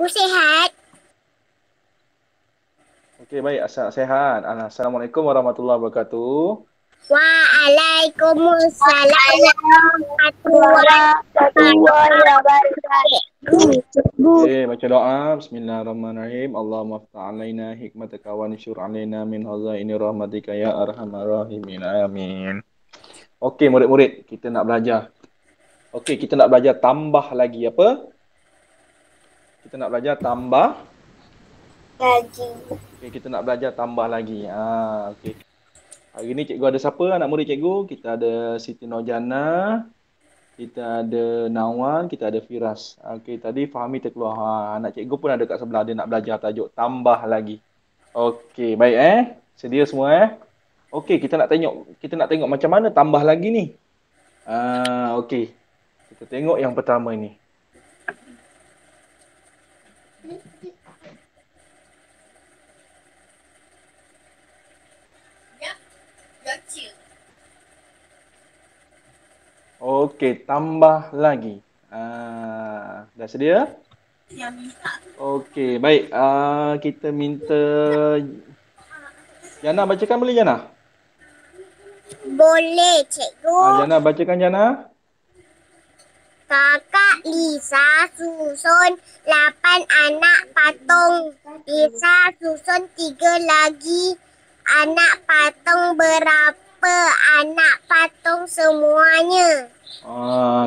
sehat. Okey, baik. Sehat. Assalamualaikum warahmatullahi wabarakatuh. Waalaikumsalam warahmatullahi wabarakatuh. Okey, baca doa. Bismillahirrahmanirrahim. Allahumma ftah alaina hikmataka wa nishur alaina min hazaini rahmatika ya arhamar rahimin. Amin. Okey, murid-murid, kita nak belajar. Okey, kita nak belajar tambah lagi apa? Kita nak belajar tambah Lagi. okey, kita nak belajar tambah lagi. Okey. Hari ni cikgu ada siapa anak murid cikgu? Kita ada Siti Nurjana, kita ada Nawan, kita ada Firas. Okey, tadi Fahmi terkeluar. Anak cikgu pun ada kat sebelah, dia nak belajar tajuk tambah lagi. Okey, baik Sedia semua Okey, kita nak tengok macam mana tambah lagi ni. Okey. Kita tengok yang pertama ni. Okey, tambah lagi. Dah sedia? Okey, baik. Kita minta Jana bacakan boleh Jana? Boleh, cikgu. Jana bacakan Jana. Kakak Lisa susun 8 anak patung. Lisa susun 3 lagi anak patung. Berapa anak patung semuanya?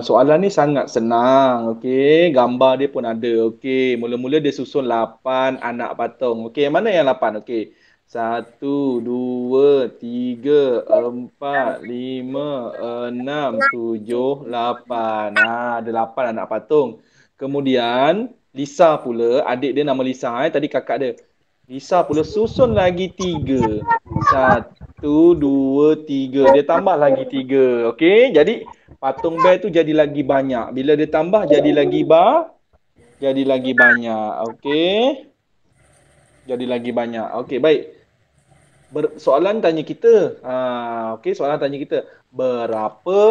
Soalan ni sangat senang. Okey, gambar dia pun ada. Okey, mula-mula dia susun 8 anak patung. Okey, yang mana yang 8? Okey. 1, 2, 3, 4, 5, 6, 7, 8. Ada 8 anak patung. Kemudian Lisa pula, adik dia nama Lisa tadi kakak dia. Lisa pula susun lagi 3. 1, 2, 3. Dia tambah lagi 3. Okey, jadi patung bear tu jadi lagi banyak. Bila dia tambah jadi lagi banyak. Okey. Jadi lagi banyak. Okey, baik. Soalan tanya kita. Okey, soalan tanya kita. Berapa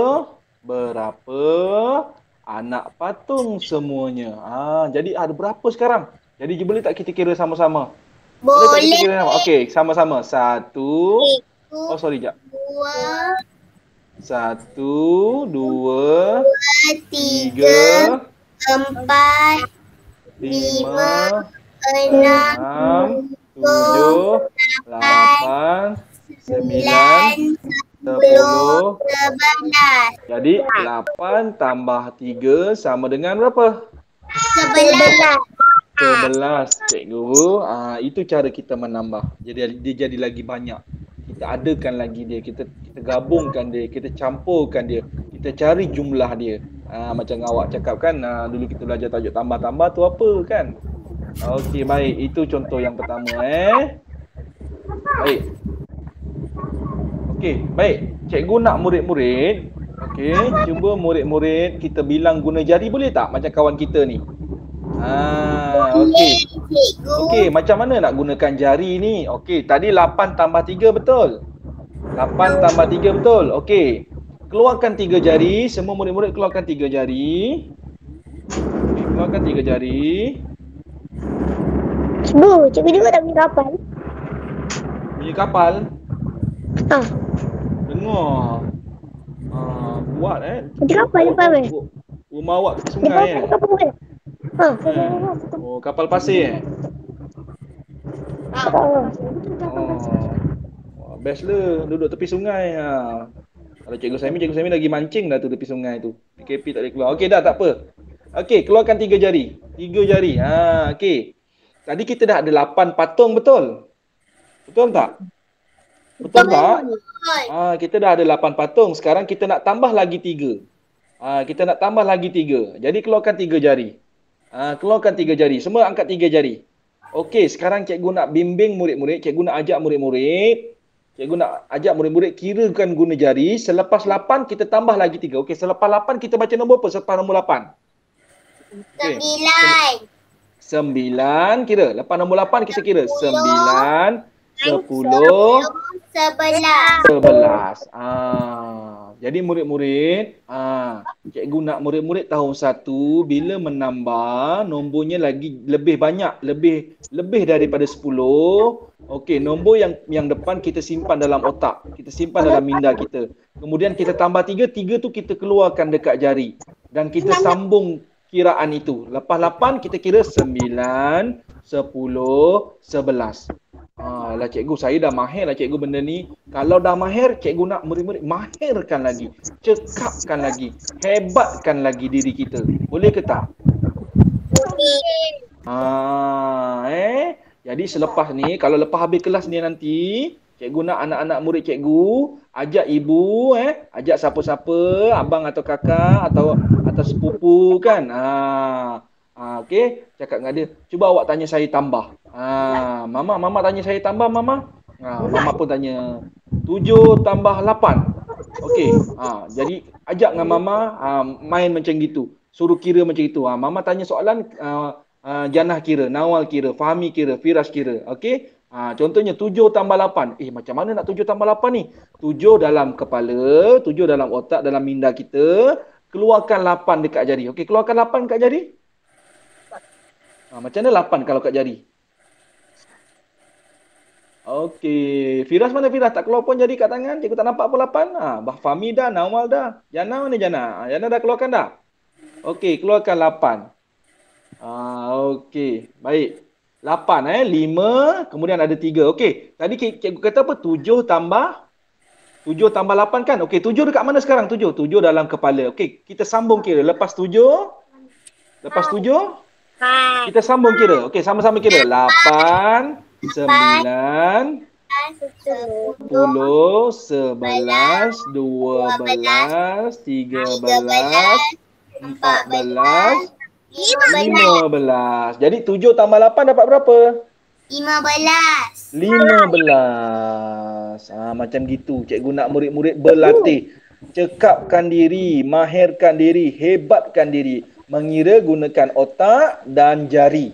anak patung semuanya? Jadi ada berapa sekarang? Jadi boleh tak kita kira sama-sama? Boleh tak kita kira sama? Okey, sama-sama. 1. Oh, sorry, jap. 1, 2, 3, 4, 5, 6, 7, 8, 9, 10. 11. Jadi 8 tambah 3 sama dengan berapa? 11, cikgu. Itu cara kita menambah. Jadi dia jadi lagi banyak. Kita adakan lagi dia, kita gabungkan dia, kita campurkan dia, kita cari jumlah dia. Macam awak cakap kan, dulu kita belajar tajuk tambah-tambah tu apa kan? Okey, baik. Itu contoh yang pertama Baik. Okey, baik. Cikgu nak murid-murid. Okey, cuba murid-murid kita bilang guna jari boleh tak macam kawan kita ni? Okey. Okey, macam mana nak gunakan jari ni? Okey, tadi 8 tambah 3 betul? 8 tambah 3 betul? Okey. Keluarkan 3 jari. Semua murid-murid keluarkan 3 jari. Okey, keluarkan 3 jari. Cikgu juga tak punya kapal. Bunyi kapal? Dengar. Buat Ada kapal lepas rumah awak tepi sungai kapal. kapal pasir best lah duduk tepi sungai. Kalau cikgu Saimi lagi mancing dah tu tepi sungai tu. PKP tak boleh keluar. Okey dah, tak apa. Okey, keluarkan 3 jari. 3 jari. Okey. Tadi kita dah ada 8 patung betul? Betul tak? Betul tak? Kita dah ada 8 patung. Sekarang kita nak tambah lagi 3. Kita nak tambah lagi 3. Jadi keluarkan 3 jari. Keluarkan 3 jari. Semua angkat 3 jari. Okey, sekarang cikgu nak bimbing murid-murid. Cikgu nak ajak murid-murid. Kirakan guna jari. Selepas 8 kita tambah lagi 3. Okey, selepas 8 kita baca nombor apa? Selepas nombor 8. Okay. 9. Kira. Lepas nombor 8 kita kira. 9, 10, 11. Jadi murid-murid, cikgu nak murid-murid tahun 1 bila menambah nombornya lagi lebih banyak, lebih daripada 10. Okey, nombor yang depan kita simpan dalam otak, kita simpan dalam minda kita. Kemudian kita tambah 3, 3 tu kita keluarkan dekat jari dan kita sambung kiraan itu. Lepas 8 kita kira 9, 10, 11. Lah cikgu, saya dah mahir lah cikgu benda ni. Kalau dah mahir, cikgu nak murid-murid mahirkan lagi, cekapkan lagi, hebatkan lagi diri kita. Boleh ke tak? Jadi selepas ni, kalau lepas habis kelas ni nanti, cikgu nak anak-anak murid cikgu ajak ibu, ajak siapa-siapa, abang atau kakak atau sepupu kan. Okey, cakap dengan dia, cuba awak tanya saya tambah. Mama tanya saya tambah, mama. Mama pun tanya 7 tambah 8. Okey. Jadi ajak dengan mama main macam gitu. Suruh kira macam itu. Mama tanya soalan, Janah kira, Nawal kira, Fahmi kira, Firas kira. Okey. Contohnya 7 tambah 8. Macam mana nak 7 tambah 8 ni? 7 dalam kepala, 7 dalam otak, dalam minda kita. Keluarkan 8 dekat jari. Okey, keluarkan 8 dekat jari. Macam mana 8 kalau kat jari? Okey. Firas mana Firas? Tak keluar pun jari kat tangan. Cikgu tak nampak pun 8. Fahmi dah, Nawal dah. Jana mana Jana? Jana dah keluarkan dah? Okey, keluarkan 8. Okey. Baik. 8 5, kemudian ada 3. Okey. Tadi cikgu kata apa? 7 tambah 8 kan? Okey, 7 dekat mana sekarang? 7 dalam kepala. Okey, kita sambung kira. Lepas 7, kita sambung kira. Okey, sama-sama kira. 8, 9, 10, 11, 12, 13, 14, 15. Jadi 7 tambah 8 dapat berapa? 15. Macam gitu. Cikgu nak murid-murid berlatih. Cekapkan diri, mahirkan diri, hebatkan diri. Mengira gunakan otak dan jari.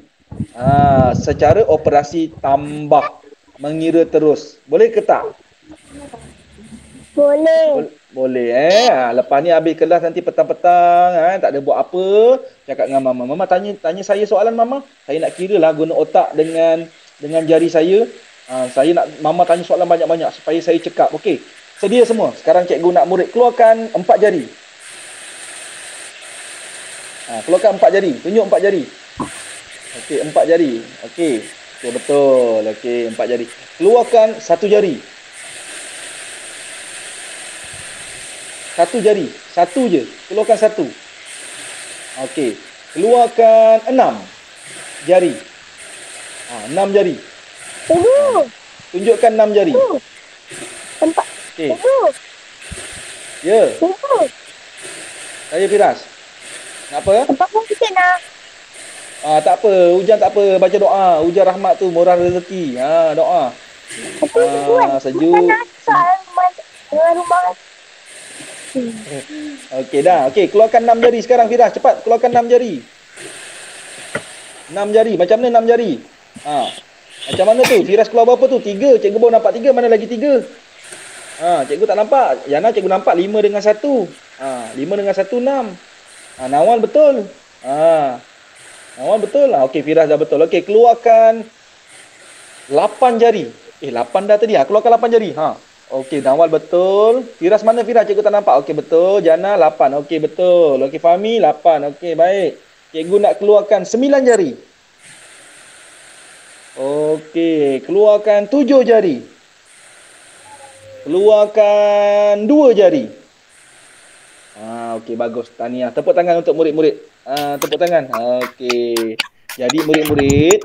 Secara operasi tambah. Mengira terus. Boleh ke tak? Boleh. Lepas ni habis kelas nanti petang-petang, tak ada buat apa, cakap dengan mama. Mama tanya saya soalan mama. Saya nak kira lah guna otak dengan jari saya. Saya nak mama tanya soalan banyak-banyak supaya saya cekap. Okey. Sedia semua. Sekarang cikgu nak murid keluarkan 4 jari. Keluarkan 4 jari. Tunjuk 4 jari. Okey, 4 jari. Okey. Okey, betul. Okey, 4 jari. Keluarkan 1 jari. 1 jari. 1 je. Keluarkan 1. Okey. Keluarkan 6 jari. 6 jari. Tunjukkan 6 jari. Okey. Ya. Saya Firas. Nak apa? Tempat pun kita nak. Tak apa. Hujan tak apa. Baca doa. Hujan rahmat tu murah rezeki. Doa. Sejuk. Okey dah. Okey, keluarkan 6 jari sekarang Firas. Cepat keluarkan 6 jari. 6 jari. Macam mana 6 jari? Macam mana tu? Firas keluar berapa tu? 3. Cikgu baru nampak 3. Mana lagi 3? Cikgu tak nampak. Yana cikgu nampak 5 dengan 1. 5 dengan 1 6. Nawal betul. Nawal betul. Okey, Firas dah betul. Okey, keluarkan 8 jari. 8 dah tadi. Keluarkan 8 jari. Okey, Nawal betul. Firas mana Firas? Cikgu tak nampak. Okey, betul. Jana 8. Okey, betul. Okey, Fahmi 8. Okey, baik. Cikgu nak keluarkan 9 jari. Okey, keluarkan 7 jari. Keluarkan 2 jari. Okey, bagus. Tahniah. Tepuk tangan untuk murid-murid. Tepuk tangan. Okey. Jadi murid-murid,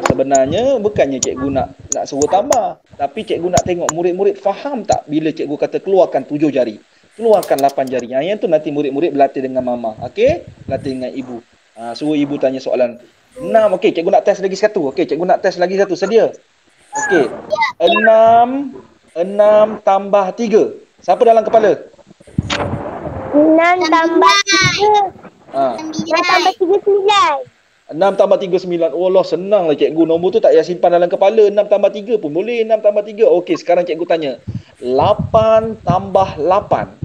sebenarnya bukannya cikgu nak suruh tambah, tapi cikgu nak tengok murid-murid faham tak bila cikgu kata keluarkan 7 jari, keluarkan 8 jari. Yang tu nanti murid-murid berlatih dengan mama. Okey? Berlatih dengan ibu. Suruh ibu tanya soalan. 6. Okey, cikgu nak test lagi satu. Okey, cikgu nak test lagi satu. Sedia? Okey. 6 tambah 3. Siapa dalam kepala? 6 tambah 3. 6 tambah 3 9. 6 tambah 3 9. Oh Allah, senang lah cikgu. Nombor tu tak payah simpan dalam kepala. 6 tambah 3 pun boleh. 6 tambah 3. Okey, sekarang cikgu tanya. 8 tambah 8.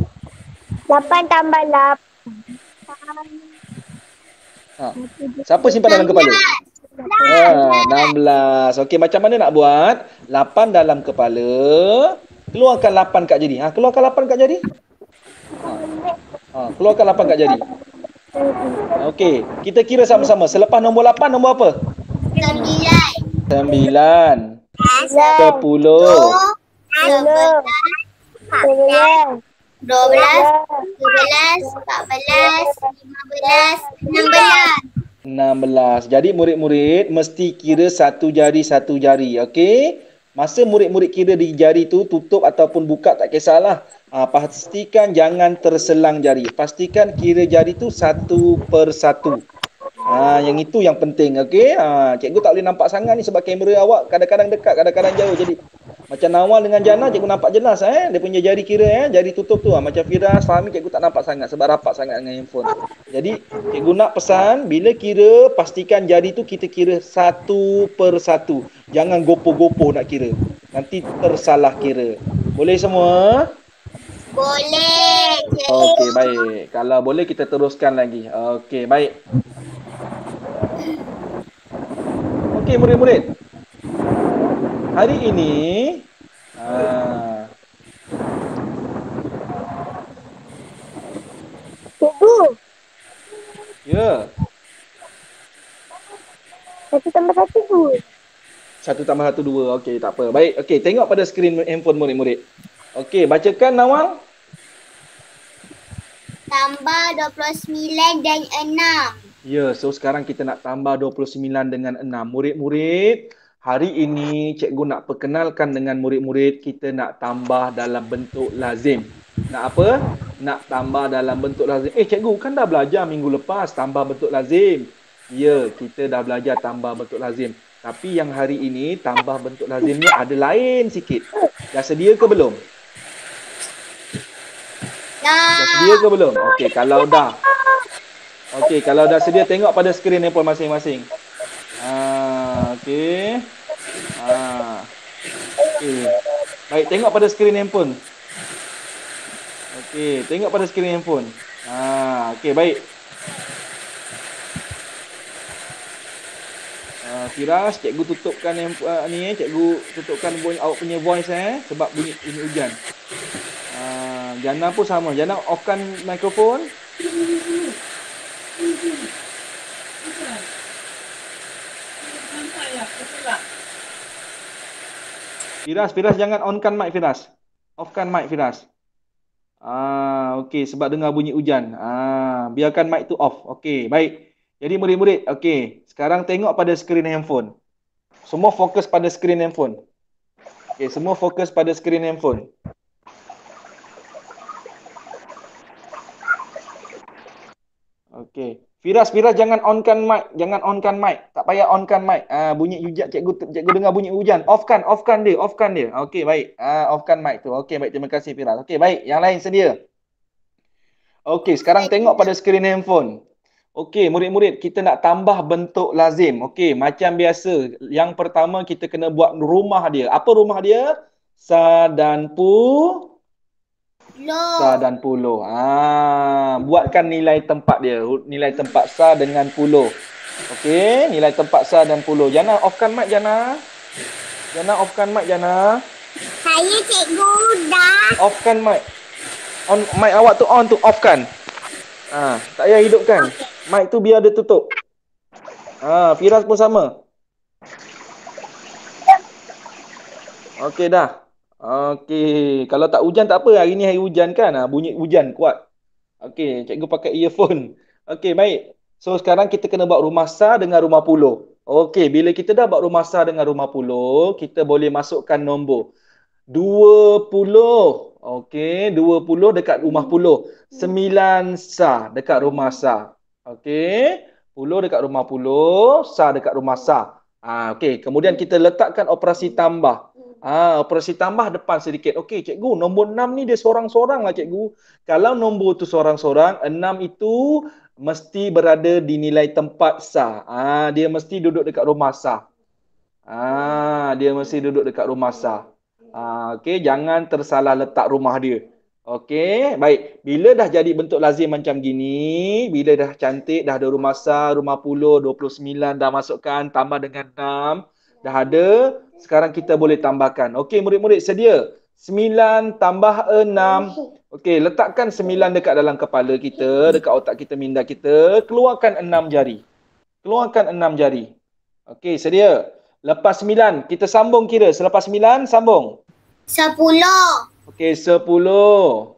8 tambah 8. Ha. Siapa simpan dalam kepala? 16. Okey, macam mana nak buat? 8 dalam kepala. Keluarkan 8 kat jari. Keluarkan 8 kat jari. Keluarkan 8 kat jari. Okey, kita kira sama-sama. Selepas nombor 8, nombor apa? 9. 10. 12, 13, 14, 15, 16. 16. Jadi murid-murid mesti kira satu jari. Okey? Masa murid-murid kira di jari tu tutup ataupun buka tak kisahlah. Pastikan jangan terselang jari. Pastikan kira jari tu satu per satu. Yang itu yang penting. Okey? Cikgu tak boleh nampak sangat ni sebab kamera awak kadang-kadang dekat, kadang-kadang jauh. Jadi macam Nawal dengan Jana cikgu nampak jelas dia punya jari kira jari tutup tu macam Firas, Fahmi cikgu tak nampak sangat sebab rapat sangat dengan handphone. Jadi cikgu nak pesan bila kira pastikan jari tu kita kira satu per satu. Jangan gopoh-gopoh nak kira. Nanti tersalah kira. Boleh semua? Boleh. Okey, baik. Kalau boleh kita teruskan lagi. Okey, baik. Okey murid-murid. Hari ini Cikgu. Ya. 1 tambah 1, 2. 1 tambah 1, 2. Okey, tak apa. Baik, okey. Tengok pada skrin handphone murid-murid. Okey, bacakan Nawal. Tambah 29 dan 6. Ya, so sekarang kita nak tambah 29 dengan 6. Murid-murid, hari ini cikgu nak perkenalkan dengan murid-murid kita nak tambah dalam bentuk lazim. Nak apa? Nak tambah dalam bentuk lazim. Cikgu kan dah belajar minggu lepas tambah bentuk lazim. Ya, kita dah belajar tambah bentuk lazim. Tapi yang hari ini tambah bentuk lazimnya ada lain sikit. Dah sedia ke belum? Dah sedia ke belum? Okey, kalau dah. Okey, kalau dah sedia tengok pada skrin handphone masing-masing. Okey. Okey. Baik, tengok pada skrin handphone. Okey, tengok pada skrin handphone. Okey, baik. Firas, cikgu tutupkan cikgu tutupkan awak punya voice sebab bunyi ini hujan. Jana pun sama. Jana offkan mikrofon. Firas jangan onkan mic Firas. Offkan mic Firas. Okey sebab dengar bunyi hujan. Biarkan mic tu off. Okey, baik. Jadi murid-murid, okey, sekarang tengok pada skrin handphone. Semua fokus pada skrin handphone. Okey, semua fokus pada skrin handphone. Okey. Firas jangan onkan mic. Tak payah onkan mic. Bunyi hujan cikgu dengar bunyi hujan. Offkan dia. Okey, baik. Offkan mic tu. Okey, baik. Terima kasih Firas. Okey, baik. Yang lain sedia. Okey, sekarang tengok pada skrin handphone. Okey, murid-murid, kita nak tambah bentuk lazim. Okey, macam biasa. Yang pertama kita kena buat rumah dia. Apa rumah dia? Sa dan puluh. Buatkan nilai tempat dia. Nilai tempat sa dengan puluh. Okey, nilai tempat sa dan puluh. Jana offkan mic Jana. Jana offkan mic Jana. Saya cikgu dah. Offkan mic. Mic awak tu on tu offkan. Tak payah hidupkan. Mic tu biar dia tutup. Firas pun sama. Okey dah. Okey, kalau tak hujan tak apa. Hari ni hari hujan kan? Bunyi hujan kuat. Okey, cikgu pakai earphone. Okey, baik. So sekarang kita kena buat rumah sa dengan rumah puluh. Okey, bila kita dah buat rumah sa dengan rumah puluh, kita boleh masukkan nombor 20. Okey, 20 dekat rumah puluh. 9 sa dekat rumah sa. Okey, 10 dekat rumah puluh, sa dekat rumah sa. Okey, kemudian kita letakkan operasi tambah. Operasi tambah depan sedikit. Okey, cikgu, nombor 6 ni dia sorang-sorang lah cikgu. Kalau nombor tu sorang-sorang, 6 itu mesti berada di nilai tempat sa. Dia mesti duduk dekat rumah sa. Dia mesti duduk dekat rumah sa. Okey, jangan tersalah letak rumah dia. Okey, baik. Bila dah jadi bentuk lazim macam gini, bila dah cantik, dah ada rumah sah, rumah puluh, 29 dah masukkan, tambah dengan 6, dah ada. Sekarang kita boleh tambahkan. Okey, murid-murid sedia. 9 tambah 6. Okey, letakkan 9 dekat dalam kepala kita, dekat otak kita, minda kita. Keluarkan 6 jari. Keluarkan 6 jari. Okey, sedia. Lepas 9, kita sambung kira. Selepas 9, sambung. 10. Okey, 10. 11.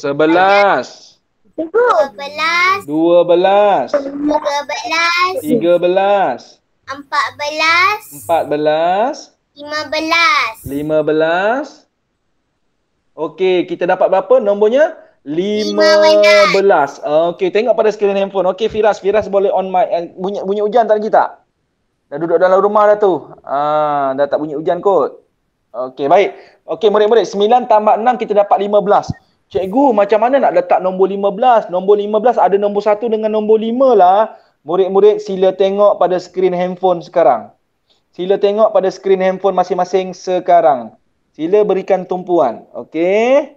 11. 12. 12. 13. 13. 14. 14. 15. 15. Okey, kita dapat berapa nombornya? 15. 15. Okey, tengok pada skrin handphone. Okey, Firas boleh on mic. Bunyi hujan tak lagi tak? Dah duduk dalam rumah dah tu. Dah tak bunyi hujan kot. Okey, baik. Okey, murid-murid, 9 tambah 6 kita dapat 15. Cikgu, macam mana nak letak nombor 15? Nombor 15 ada nombor 1 dengan nombor 5 lah. Murid-murid, sila tengok pada skrin handphone sekarang. Sila tengok pada skrin handphone masing-masing sekarang. Sila berikan tumpuan. Okey?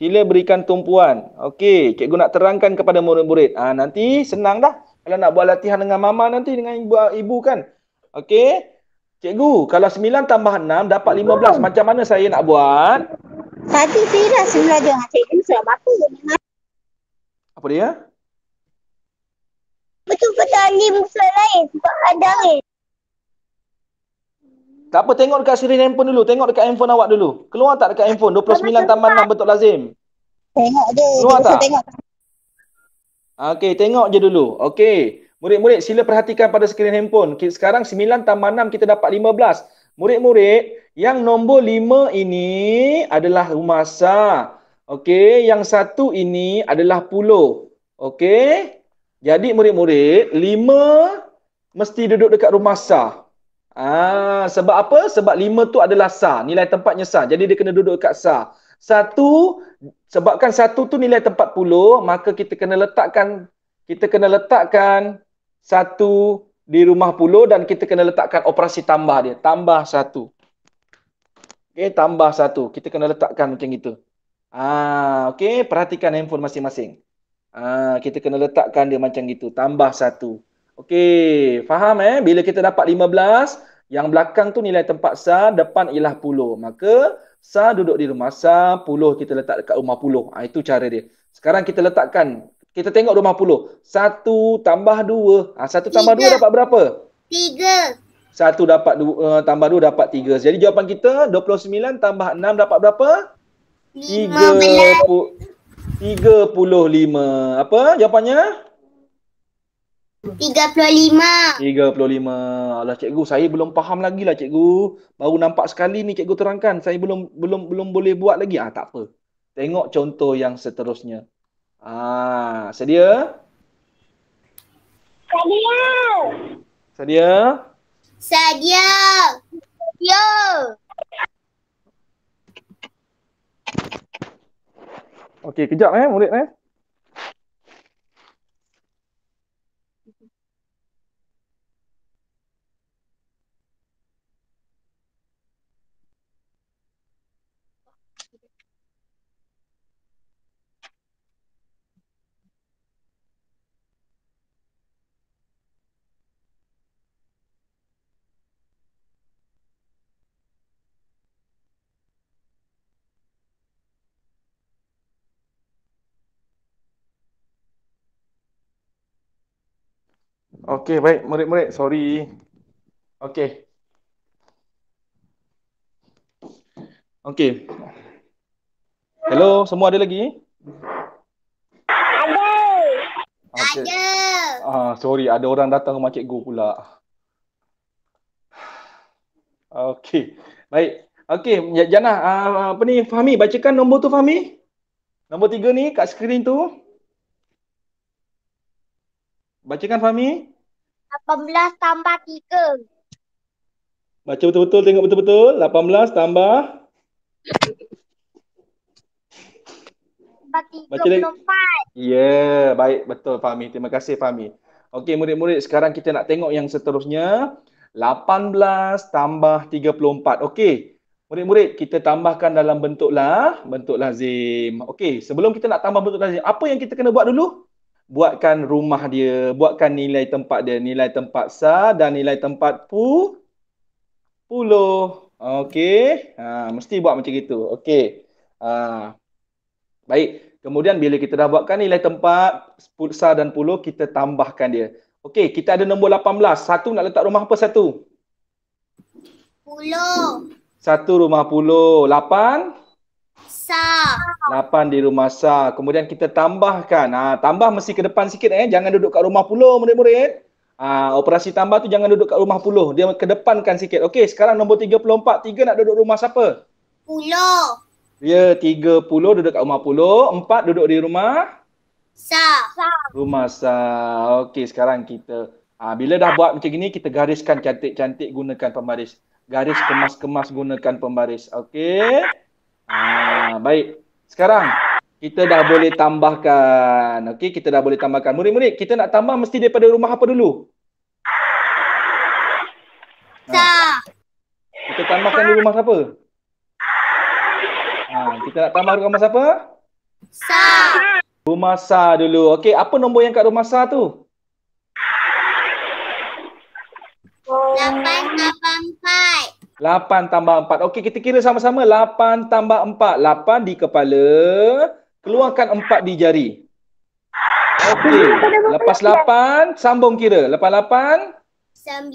Sila berikan tumpuan. Okey, cikgu nak terangkan kepada murid-murid. Nanti senang dah. Kalau nak buat latihan dengan mama nanti, dengan ibu kan. Okey? Cikgu, kalau 9 tambah 6 dapat 15. Macam mana saya nak buat? Tadi Fira belajar dengan cikgu sebab apa? Apa dia? Betul-betul alim soal lain sebab ada ni. Tak apa, tengok dekat skrin handphone dulu. Tengok dekat handphone awak dulu. Keluar tak dekat handphone? 29 tambah 6 bentuk lazim. Tengok je. Keluar tak? Tengok. Okey, tengok je dulu. Okey. Murid-murid, sila perhatikan pada skrin handphone. Sekarang 9 tambah 6 kita dapat 15. Murid-murid, yang nombor 5 ini adalah rumah sah. Okey, yang satu ini adalah puluh. Okey. Jadi murid-murid, 5 mesti duduk dekat rumah sah. Sebab apa? Sebab 5 tu adalah sah. Nilai tempatnya sah. Jadi dia kena duduk dekat sah. Satu, sebabkan satu tu nilai tempat puluh, maka kita kena letakkan satu di rumah puluh dan kita kena letakkan operasi tambah dia. Tambah satu. Okey, tambah satu. Kita kena letakkan macam itu. Okey, perhatikan handphone masing-masing. Kita kena letakkan dia macam gitu. Tambah satu. Okey, faham Bila kita dapat 15, yang belakang tu nilai tempat sah, depan ialah puluh. Maka sah duduk di rumah sah, puluh kita letak dekat rumah puluh. Itu cara dia. Sekarang kita letakkan. Kita tengok rumah puluh. 1 tambah 2. 1 tambah 2 dapat berapa? 3. 1 dapat 2, tambah 2 dapat 3. Jadi jawapan kita 29 tambah 6 dapat berapa? 15. 35. Apa jawapannya? 35. 35. Alah cikgu, saya belum faham lagi lah cikgu. Baru nampak sekali ni cikgu terangkan. Saya belum boleh buat lagi. Tak apa. Tengok contoh yang seterusnya. Sedia? Sedia? Sadia. Yo. Okey, kejap murid Okey, baik murid-murid, sorry. Okey. Okey. Hello, semua ada lagi? Ada. Okay. Ada. Sorry, ada orang datang rumah cikgu pula. Okey. Baik. Okey, Jannah, apa ni Fahmi, bacakan nombor tu Fahmi. Nombor 3 ni kat skrin tu. Bacakan Fahmi. 18 tambah 3. Baca betul-betul, tengok betul-betul. 18 tambah. Baca lagi. 34. Baik, betul Fahmi. Terima kasih Fahmi. Okey, murid-murid, sekarang kita nak tengok yang seterusnya. 18 tambah 34. Okey. Murid-murid, kita tambahkan dalam bentuk lazim. Okey, sebelum kita nak tambah bentuk lazim, apa yang kita kena buat dulu? Buatkan rumah dia, buatkan nilai tempat dia, nilai tempat sa dan nilai tempat puluh. Okey. Mesti buat macam itu. Okey. Baik. Kemudian bila kita dah buatkan nilai tempat sa dan puluh, kita tambahkan dia. Okey, kita ada nombor 18. Satu nak letak rumah apa satu? 10. Satu rumah puluh. 8? Sa. 8 di rumah sa. Kemudian kita tambahkan. Tambah mesti ke depan sikit. Jangan duduk kat rumah puluh, murid-murid. Operasi tambah tu jangan duduk kat rumah puluh. Dia ke depankan sikit. Okey, sekarang nombor 34. 3 nak duduk rumah siapa? 10. Ya, 30 duduk kat rumah puluh. 4 duduk di rumah Sa. rumah sa. Okey, sekarang kita bila dah buat macam gini, kita gariskan cantik-cantik gunakan pembaris. Garis kemas-kemas gunakan pembaris. Okey. Baik. Sekarang kita dah boleh tambahkan. Okey, kita dah boleh tambahkan. Murid-murid, kita nak tambah mesti daripada rumah apa dulu? Sa. Kita tambahkan di rumah siapa? Kita nak tambah rumah siapa? Sa. Rumah sa dulu. Okey, apa nombor yang kat rumah sa tu? 8 tambah 4. 8 tambah 4. Okey, kita kira sama-sama. 8 tambah 4. 8 di kepala. Keluarkan 4 di jari. Okey. Lepas 8, sambung kira. Lepas 8, 9.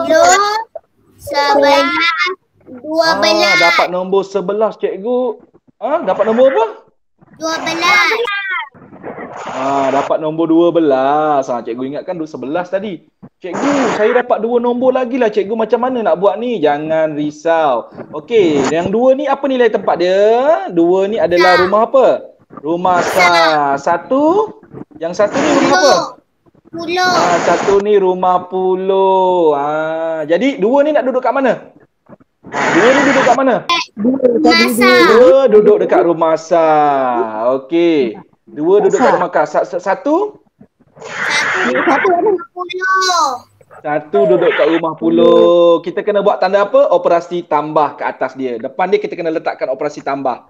10. 11. 12. dapat nombor 11, cikgu. Dapat nombor apa? 12. Dapat nombor 12. Cikgu ingatkan 11 tadi. Cikgu, saya dapat 2 nombor lagi lah. Cikgu, macam mana nak buat ni? Jangan risau. Okey, yang 2 ni apa nilai tempat dia? 2 ni adalah rumah apa? Rumah sa. Yang satu ni rumah apa? 10. Satu ni rumah puluh. Jadi 2 ni nak duduk kat mana? 2 ni duduk kat mana? Masa. 2 duduk dekat rumah sa. Okey. 2 duduk kat rumah sa. Satu? 1 duduk kat rumah puluh. Kita kena buat tanda apa? Operasi tambah ke atas dia. Depan dia kita kena letakkan operasi tambah.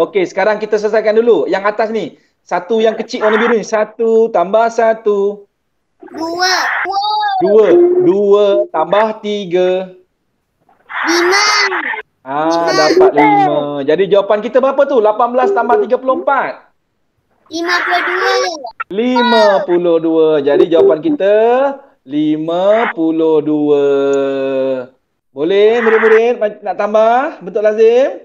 Okey, sekarang kita selesaikan dulu. Yang atas ni. Satu yang kecil warna biru ni. 1 tambah 1. 2 tambah 3. 5. Dapat 5. Jadi jawapan kita berapa tu? 18 tambah 34. 52. 52. Jadi jawapan kita 52. Boleh murid-murid nak tambah bentuk lazim?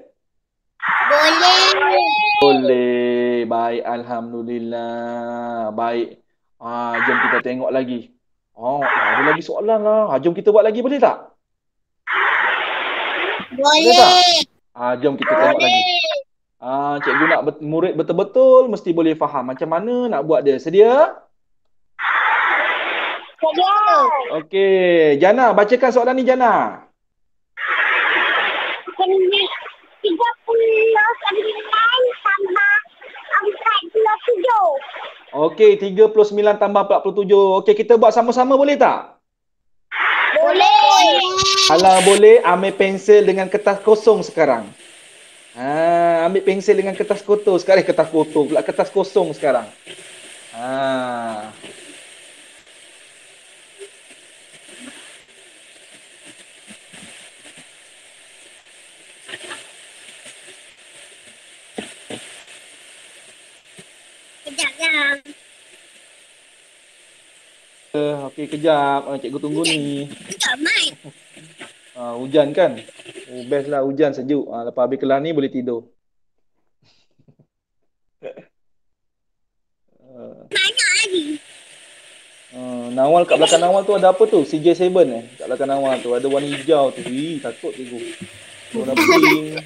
Boleh. Baik, alhamdulillah. Baik. Jom kita tengok lagi. Ada lagi soalan lah. Jom kita buat lagi, boleh tak? Boleh. Jom kita tengok lagi. Cikgu nak murid betul-betul mesti boleh faham macam mana nak buat dia. Sedia? Sedia. Okey, Jana, bacakan soalan ni Jana. 39 tambah 47. Okey, 39 tambah 47. Okey, kita buat sama-sama boleh tak? Boleh. Kalau boleh, ambil pensel dengan kertas kosong sekarang. Ambil pensel dengan kertas kotor. Sekarang kertas kotor pula, kertas kosong sekarang. Kejap lah. Okey, kejap. Cikgu tunggu ni. Kejap, Mai. Hujan kan? Best lah hujan sejuk. Lepas habis kelas ni boleh tidur. Banyak lagi. Nawal, kat belakang Nawal tu ada apa tu? CJ7 kat belakang Nawal tu. Ada warna hijau tu. Takut cikgu. Warna pink.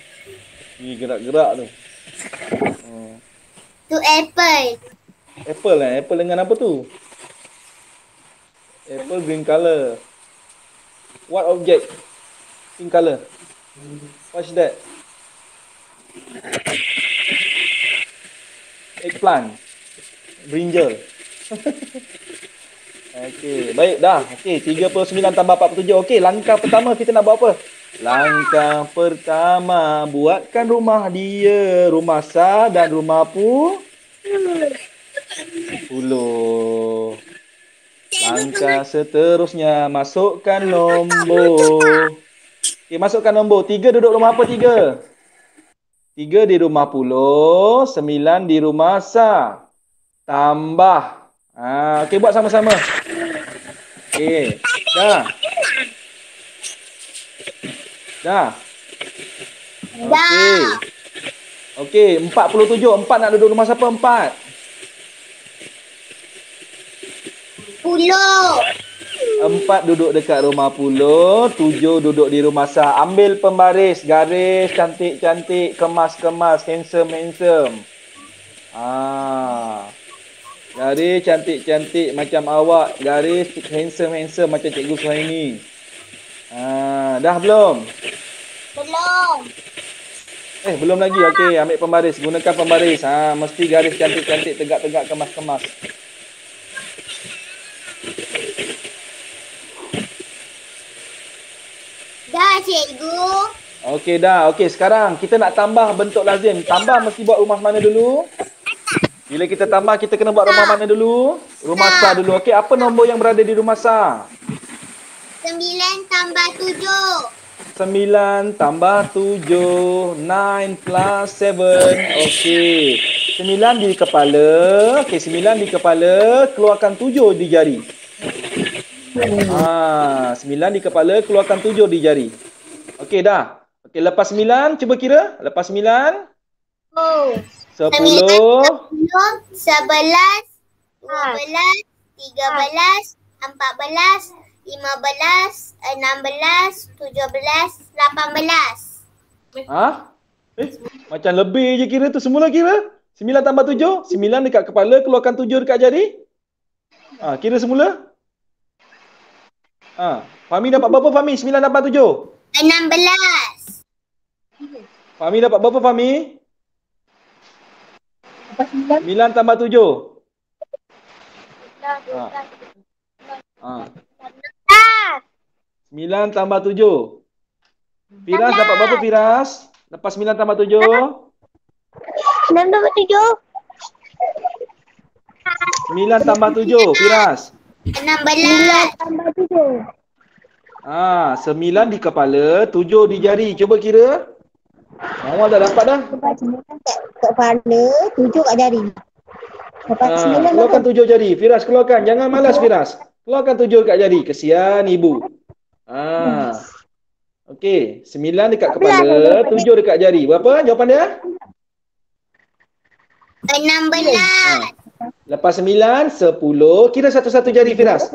Gerak-gerak tu. Tu apple. Apple Apple dengan apa tu? Apple green color. What object? Pink color. What's that? Eggplant. Brinjal. Okey, baik dah. Okey, 39 tambah 47. Okey, langkah pertama kita nak buat apa? Langkah pertama, buatkan rumah dia, rumah Sa dan rumah Pu 10. Langkah seterusnya, masukkan nombor. Okey, masukkan nombor. 3 duduk rumah apa 3? 3 di rumah Pulo, 9 di rumah Sa. Tambah. Okey, buat sama-sama. Okey, dah. Dah. Okey. Dah. Okey, 47. 4 nak duduk rumah siapa? 4. 10. 4 duduk dekat rumah Pulo, 7 duduk di rumah Sa. Ambil pembaris, garis cantik-cantik, kemas-kemas, handsome-handsome. Garis cantik-cantik macam awak, garis handsome-handsome macam Cikgu Suhaini. Dah belum? Belum. Belum lagi. Okey, ambil pembaris, gunakan pembaris. Mesti garis cantik-cantik, tegak-tegak, kemas-kemas. Dah, Cikgu. Okey dah. Okey, sekarang kita nak tambah bentuk lazim. Tambah mesti buat rumah mana dulu? Bila kita tambah, kita kena buat rumah mana dulu? Rumah Sa dulu. Okey, apa nombor yang berada di rumah Sa? 9 tambah 7. 9 tambah 7. 9 plus 7. Okey. 9 di kepala. Okey, 9 di kepala. Keluarkan 7 di jari. 9 di kepala, keluarkan 7 di jari. Okey dah. Okey, lepas 9, cuba kira. Lepas 9. 10. 11, 12, 13, 14, 15, 16, 17, 18. Macam lebih je kira tu. Semula kira. 9 tambah 7. 9 dekat kepala, keluarkan 7 dekat jari. Kira semula. Fahmi dapat berapa Fahmi? 9 tambah 7. 16. Fahmi dapat berapa Fahmi? 9 tambah 7. 9 tambah 7. Firas dapat berapa Firas? Lepas 9 tambah 7. 6 tambah 7. 9 tambah 7. Firas. 16 tambah 7. 9 di kepala, 7 di jari. Cuba kira. Awal dah dapat dah. Lepas 9 kat kepala, 7 kat jari. Lepas 9 keluarkan 7 jari. Firas keluarkan. Jangan malas Firas. Keluarkan 7 kat jari. Kesian ibu. Okey. 9 dekat kepala, 7 dekat jari. Berapa jawapan dia? 16. Lepas 9, 10. Kira satu-satu jari Firas.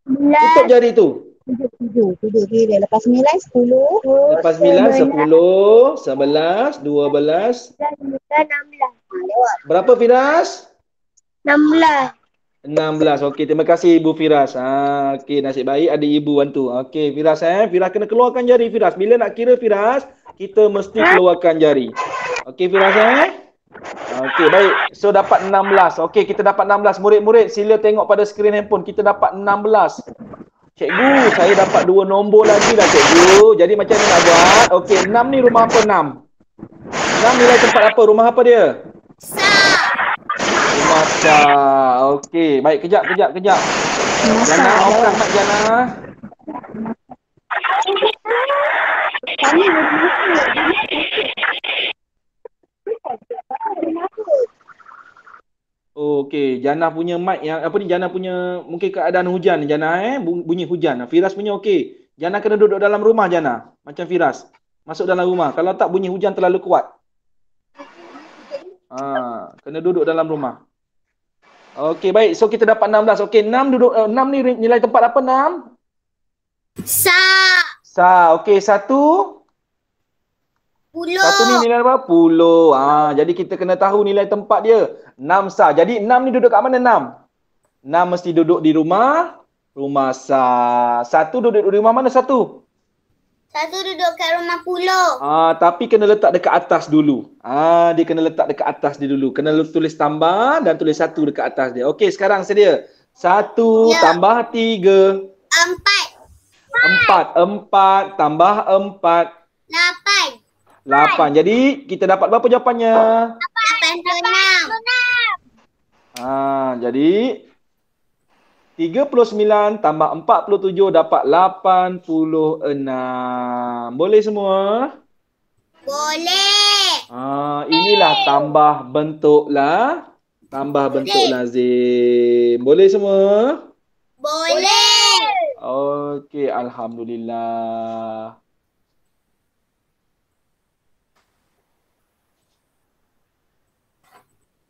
Tutup jari tu. 7 kira. Lepas 9, 10. Lepas 9, 10, 11, 12. 16. Berapa Firas? 16. 16. Okey, terima kasih Ibu Firas. Okey, nasib baik ada ibu bantu. Okey, Firas Firas kena keluarkan jari Firas. Bila nak kira Firas, kita mesti keluarkan jari. Okey Firas Okey, baik. So dapat 16. Okey, kita dapat 16. Murid-murid sila tengok pada skrin handphone. Kita dapat 16. Cikgu, saya dapat 2 nombor lagi dah cikgu. Jadi macam mana nak buat? Okey, 6 ni rumah apa 6? 6 nilai tempat apa? Rumah apa dia? Sa. Rumah Sa. Okey, baik. Kejap. Jana, off mic Jana. Okey, Jana punya mic yang apa ni? Jana punya mungkin keadaan hujan Jana bunyi hujan. Firas punya okey. Jana kena duduk dalam rumah Jana. Macam Firas. Masuk dalam rumah. Kalau tak bunyi hujan terlalu kuat. Kena duduk dalam rumah. Okey, baik. So kita dapat 16. Okey, 6 duduk 6 ni nilai tempat apa 6? Sa. Okey, 1. 10. 1 ni nilai apa? 10. Jadi kita kena tahu nilai tempat dia. 6 Sa. Jadi 6 ni duduk kat mana 6? 6 mesti duduk di rumah Sa. 1 duduk di rumah mana 1? 1 duduk kat rumah Pulo. Tapi kena letak dekat atas dulu. Dia kena letak dekat atas dia dulu. Kena tulis tambah dan tulis 1 dekat atas dia. Okey, sekarang sedia. 1 Ya. tambah 3. 4. 4 tambah 4. 8. 8. Jadi kita dapat berapa jawapannya? 86. Jadi 39 tambah 47 dapat 86. Boleh semua? Boleh. Inilah tambah bentuk lazim. Boleh semua? Boleh. Okey, alhamdulillah.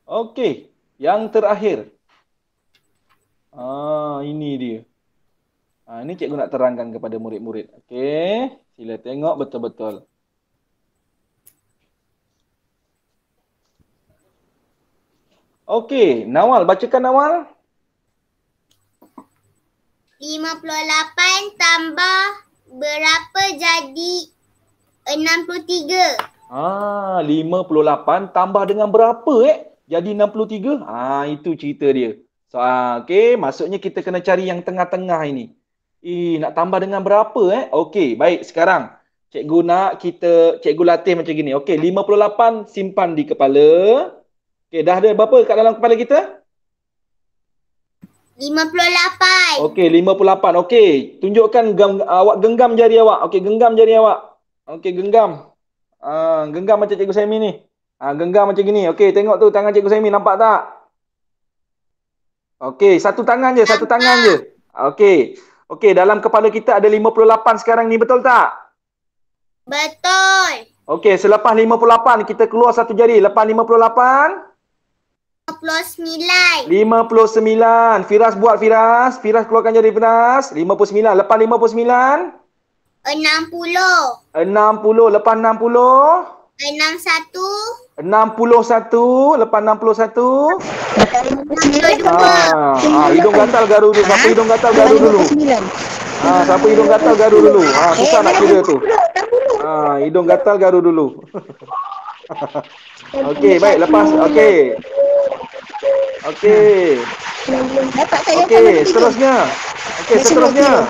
Okey, yang terakhir. Ini dia. Ini cikgu nak terangkan kepada murid-murid. Okey, sila tengok betul-betul. Okey, Nawal, bacakan Nawal. 58 tambah berapa jadi 63? 58 tambah dengan berapa jadi 63? Itu cerita dia. So, okey, maksudnya kita kena cari yang tengah-tengah ini. Nak tambah dengan berapa Okey, baik, sekarang cikgu latih macam gini. Okey, 58 simpan di kepala. Okey, dah ada berapa kat dalam kepala kita? 58. Okey, 58. Okey, tunjukkan awak genggam jari awak. Okey, genggam jari awak. Okey, genggam. Genggam macam Cikgu Saimi ni. Genggam macam gini. Okey, tengok tu tangan Cikgu Saimi, nampak tak? Okey, satu tangan je, satu tangan je. Okey. Okey, dalam kepala kita ada 58 sekarang ni, betul tak? Betul. Okey, selepas 58 kita keluar satu jari. Lepas 58 59. 59. Firas buat, Firas. Firas keluarkan jari Firas. 59. Lepas 59 60. 60. Lepas 60 61. 61. Lepas 61 62. hidung gatal garu dulu. Siapa hidung gatal garu dulu? Siapa hidung gatal garu dulu? Susah nak kira tu. Hidung gatal garu dulu. Okey, baik, lepas okey. Okey. Okey, seterusnya. Okey, seterusnya.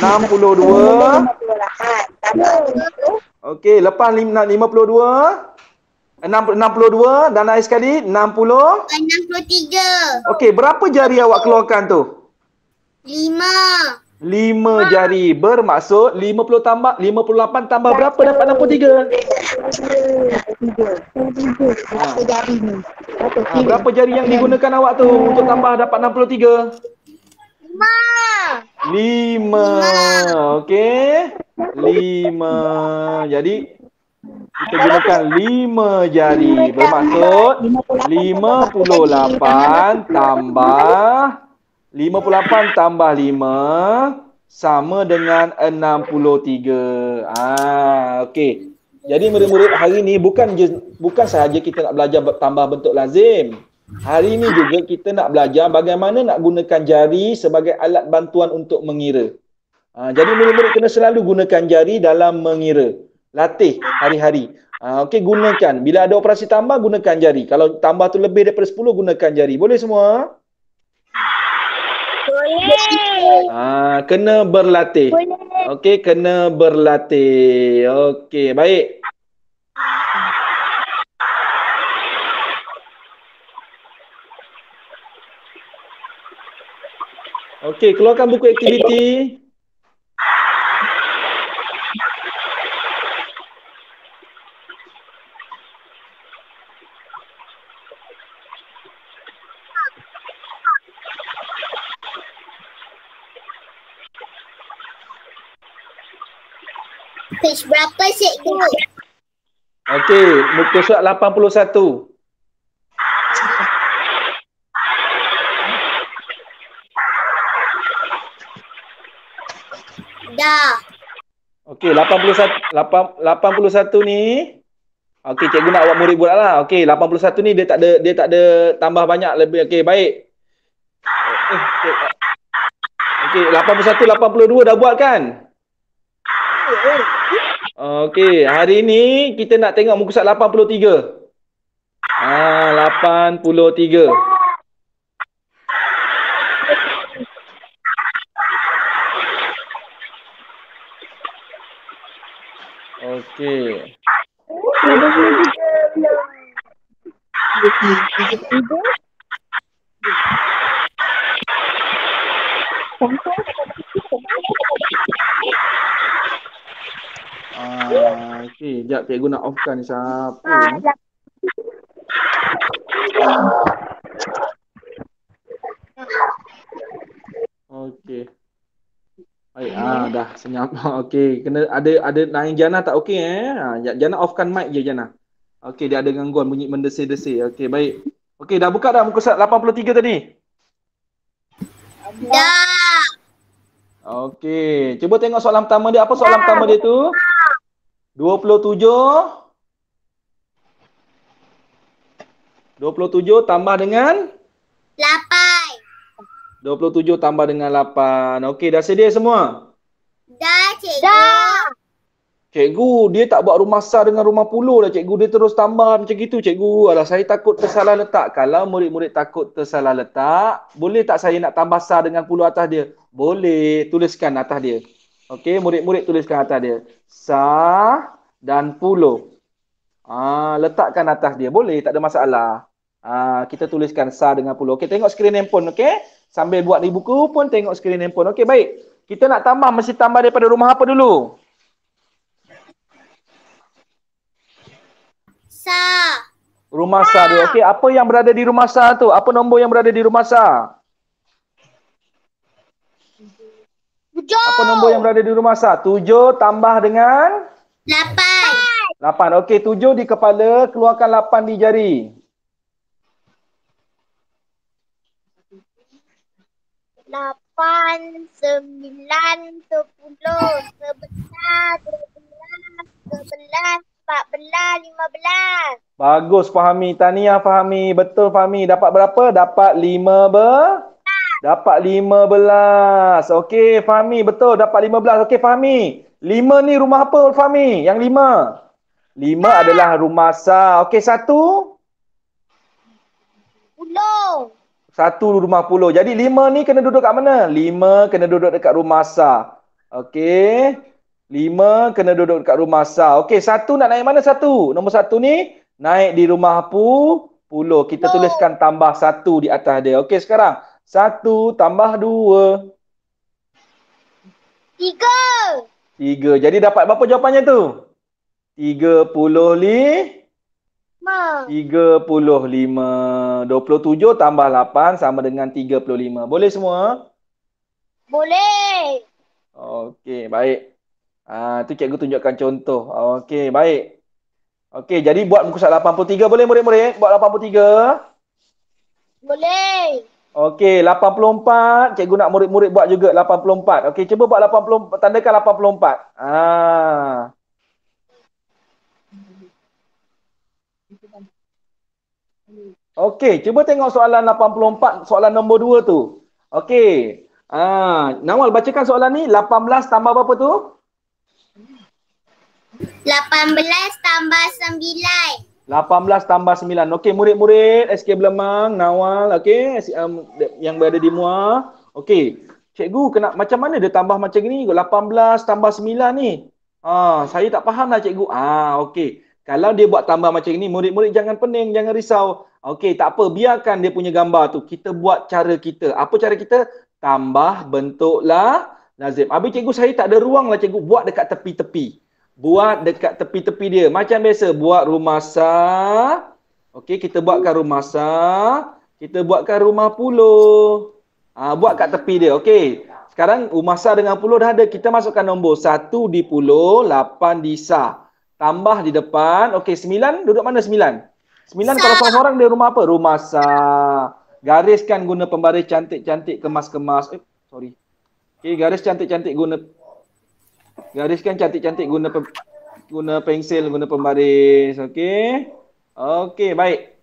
62. Okey, lepas 52 62 dan akhir sekali 60. 63. Okey, berapa jari awak keluarkan tu? 5. 5 jari. Bermaksud 58 tambah berapa dapat 63? Berapa jari ni? Berapa jari yang digunakan awak tu untuk tambah dapat 63? 5. Okey. 5. Jadi kita gunakan 5 jari. Bermaksud 58 tambah 5 sama dengan 63. Okey. Jadi murid-murid, hari ni bukan sahaja kita nak belajar tambah bentuk lazim. Hari ini juga kita nak belajar bagaimana nak gunakan jari sebagai alat bantuan untuk mengira. Jadi murid-murid kena selalu gunakan jari dalam mengira. Latih hari-hari. Okey, gunakan. Bila ada operasi tambah, gunakan jari. Kalau tambah tu lebih daripada 10, gunakan jari. Boleh semua? Boleh. Kena berlatih. Okey, kena berlatih. Okey, baik. Okey, keluarkan buku aktiviti. Page berapa cikgu? Okey, muka surat 81. Dah. Okey, 81 ni. Okey, cikgu nak awak murid buat lah. Okey, 81 ni dia tak ada tambah banyak lebih. Okey, baik. Okey, 81 82 dah buat kan? Okey, hari ni kita nak tengok muka surat 83. 83. Okey. Okey, jap cikgu nak offkan ni siapa ni? Okey. Baik, dah senyap. Okey, kena ada naik Jana tak okey Jana offkan mic je Jana. Okey, dia ada gangguan bunyi mendesir-desir. Okey, baik. Okey, dah buka dah muka surat 83 tadi? Dah. Okey, cuba tengok soalan pertama dia. Apa soalan pertama dia tu? 27 tambah dengan 8. 27 tambah dengan 8. Okey, dah sedia semua? Dah, cikgu. Dah. Cikgu, dia tak buat rumah sah dengan rumah puluh dah cikgu. Dia terus tambah macam gitu cikgu. Alah, saya takut tersalah letak. Kalau murid-murid takut tersalah letak, boleh tak saya nak tambah sah dengan puluh atas dia? Boleh, tuliskan atas dia. Okey, murid-murid tuliskan atas dia. Sah dan puluh. Letakkan atas dia. Boleh, tak ada masalah. Kita tuliskan sah dengan puluh. Okey, tengok skrin handphone, okey? Sambil buat di buku pun tengok skrin handphone. Okey, baik. Kita nak tambah, mesti tambah daripada rumah apa dulu? Sah. Rumah sah dulu. Okey, apa yang berada di rumah sah tu? Apa nombor yang berada di rumah sah? 7. Apa nombor yang berada di rumah sah? 7 tambah dengan 8. 8. Okey, 7 di kepala, keluarkan 8 di jari. 8, 9, 10, 11, 12, 13, 14, 15. Bagus Fahmi, tahniah Fahmi. Betul Fahmi. Dapat berapa? Dapat 15. Okey Fahmi, betul dapat 15. Okey Fahmi. 5 ni rumah apa Fahmi? Yang 5. 5 adalah rumah sah. Okey, 1? 10. 1 rumah puluh. Jadi 5 ni kena duduk kat mana? 5 kena duduk dekat rumah sah. Okey. 5 kena duduk dekat rumah sah. Okey, 1 nak naik mana 1? Nombor 1 ni naik di rumah puluh. Kita tuliskan tambah 1 di atas dia. Okey, sekarang 1 tambah 2. 3. 3. Jadi dapat berapa jawapannya tu? 35. 27 tambah 8 sama dengan 35. Boleh semua? Boleh. Okey, baik. Tu cikgu tunjukkan contoh. Okey, baik. Okey, jadi buat muka surat 83 boleh murid-murid? Buat 83? Boleh. Okey, 84. Cikgu nak murid-murid buat juga 84. Okey, cuba buat 84. Tandakan 84. Okey, cuba tengok soalan 84, soalan nombor 2 tu. Okey. Nawal bacakan soalan ni. 18 tambah berapa tu? 18 tambah 9. 18 tambah 9. Okey, murid-murid SK Belemang, Nawal, okey, yang berada di MUA. Okey. Cikgu macam mana dia tambah macam ni? 18 tambah 9 ni. Saya tak faham lah cikgu. Okey. Kalau dia buat tambah macam ni, murid-murid jangan pening, jangan risau. Okey, tak apa, biarkan dia punya gambar tu. Kita buat cara kita. Apa cara kita? Tambah bentuklah lazim. Habis cikgu, saya tak ada ruang lah cikgu. Buat dekat tepi-tepi. Buat dekat tepi-tepi dia. Macam biasa, buat rumah sah. Okey, kita buatkan rumah sah. Kita buatkan rumah puluh. Buat kat tepi dia. Okey. Sekarang rumah sah dengan puluh dah ada. Kita masukkan nombor 1 di puluh, 8 di sah. Tambah di depan. Okey, 9 duduk mana 9? 9 kalau seorang-seorang dia rumah apa? Rumah sah. Gariskan guna pembaris cantik-cantik, kemas-kemas. Okey, gariskan cantik-cantik guna pensil, guna pembaris. Okey. Okey, baik.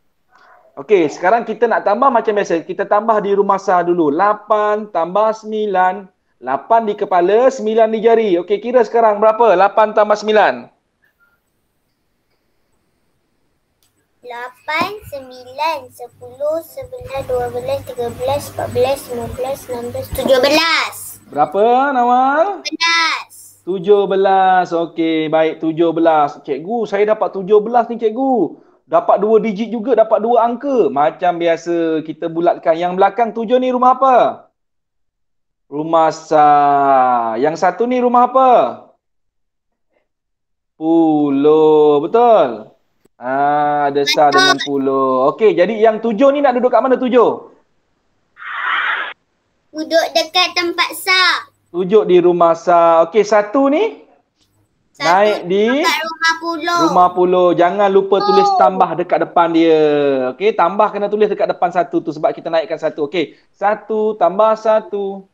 Okey, sekarang kita nak tambah macam biasa. Kita tambah di rumah sah dulu. 8 tambah 9. 8 di kepala, 9 di jari. Okey, kira sekarang berapa? 8 tambah 9. 8, 9, 10, 11, 12, 13, 14, 15, 16, 17. Berapa, Nawal? 17. 17. Okey, baik 17. Cikgu, saya dapat 17 ni cikgu. Dapat 2 digit juga, dapat 2 angka. Macam biasa kita bulatkan. Yang belakang 7 ni rumah apa? Rumah Sa. Yang satu ni rumah apa? Pulau. Betul? Ada Sa dengan Pulau. Okey, jadi yang 7 ni nak duduk kat mana 7? Duduk dekat tempat Sa. Duduk di rumah Sa. Okey, satu ni? Naik di dekat rumah Pulau. rumah Pulau. Jangan lupa tulis tambah dekat depan dia. Okey, tambah kena tulis dekat depan satu tu sebab kita naikkan satu. Okey, 1 tambah 1.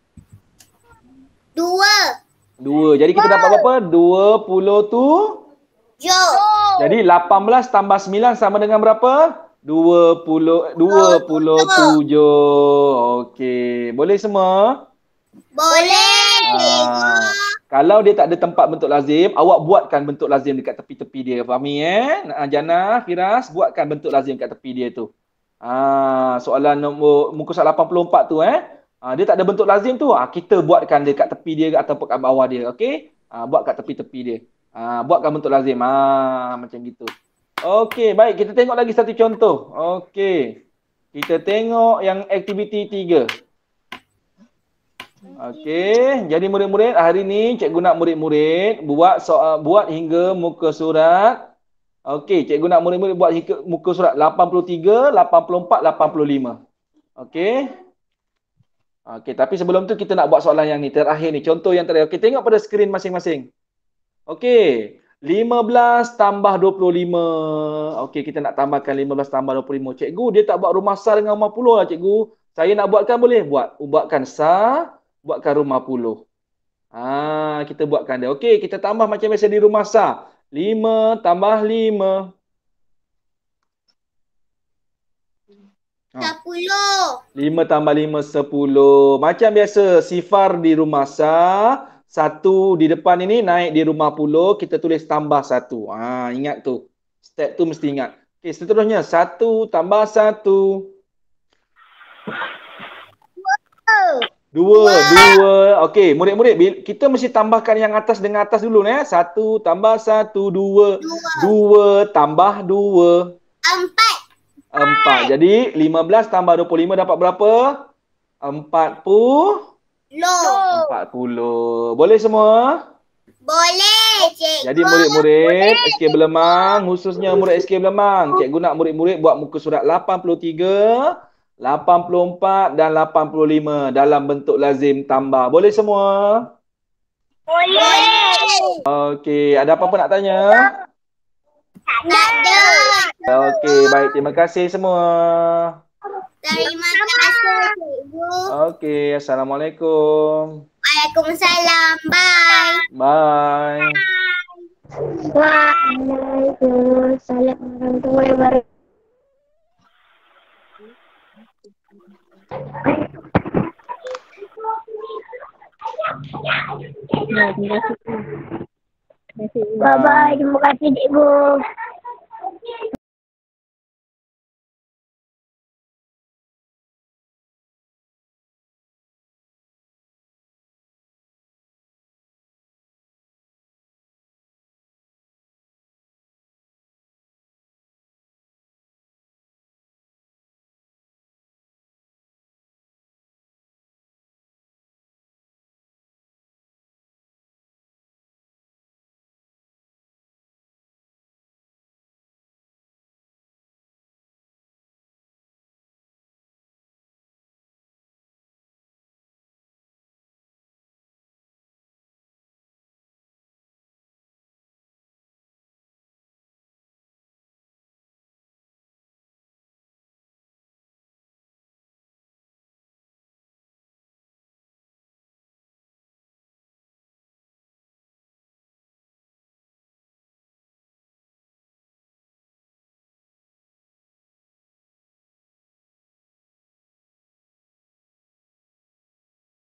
2. Jadi kita dapat berapa? 27. Jadi 18 tambah 9 sama dengan berapa? 27. Okey, boleh semua? Boleh. Kalau dia tak ada tempat bentuk lazim, awak buatkan bentuk lazim dekat tepi-tepi dia. Fahami Jannah, Firas, buatkan bentuk lazim kat tepi dia tu. Soalan nombor muka surat 84 tu dia tak ada bentuk lazim tu. Kita buatkan dia kat tepi dia ataupun kat bawah dia. Okey? Buat kat tepi-tepi dia. Buatkan bentuk lazim. Macam gitu. Okey, baik, kita tengok lagi satu contoh. Okey. Kita tengok yang aktiviti 3. Okey, jadi murid-murid hari ni cikgu nak murid-murid buat soal, buat hingga muka surat. Okey, cikgu nak murid-murid buat hingga muka surat 83, 84, 85. Okey. Okey, tapi sebelum tu kita nak buat soalan yang ni terakhir ni, contoh yang terakhir. Okey, tengok pada skrin masing-masing. Okey, 15 tambah 25. Okey, kita nak tambahkan 15 tambah 25. Cikgu, dia tak buat rumah Sa dengan rumah Pulau lah cikgu. Saya nak buatkan boleh? Buatkan Sa, buatkan rumah Pulau. Kita buatkan dia. Okey, kita tambah macam biasa di rumah Sa. 5 tambah 5. 10. 5 tambah 5, 10. Macam biasa, sifar di rumah Sa. 1 di depan ini naik di rumah Pulau. Kita tulis tambah 1. Ingat tu. Step tu mesti ingat. Okey, seterusnya. 1 tambah 1. 2. Okey, murid-murid, kita mesti tambahkan yang atas dengan atas dulu 1 tambah 1, 2. 2 tambah 2. 4. Jadi 15 tambah 25 dapat berapa? 40. 40. Boleh semua? Boleh, cikgu. Jadi murid-murid SK Belemang, khususnya murid SK Belemang, cikgu nak murid-murid buat muka surat 83, 84 dan 85 dalam bentuk lazim tambah. Boleh semua? Boleh. Okey, ada apa-apa nak tanya? Tak ada. Okey, baik. Terima kasih semua. Terima kasih, cikgu. Okey, Assalamualaikum. Waalaikumsalam. Bye. Bye. Waalaikumsalam warahmatullahi wabarakatuh. Bye bye, terima kasih cikgu.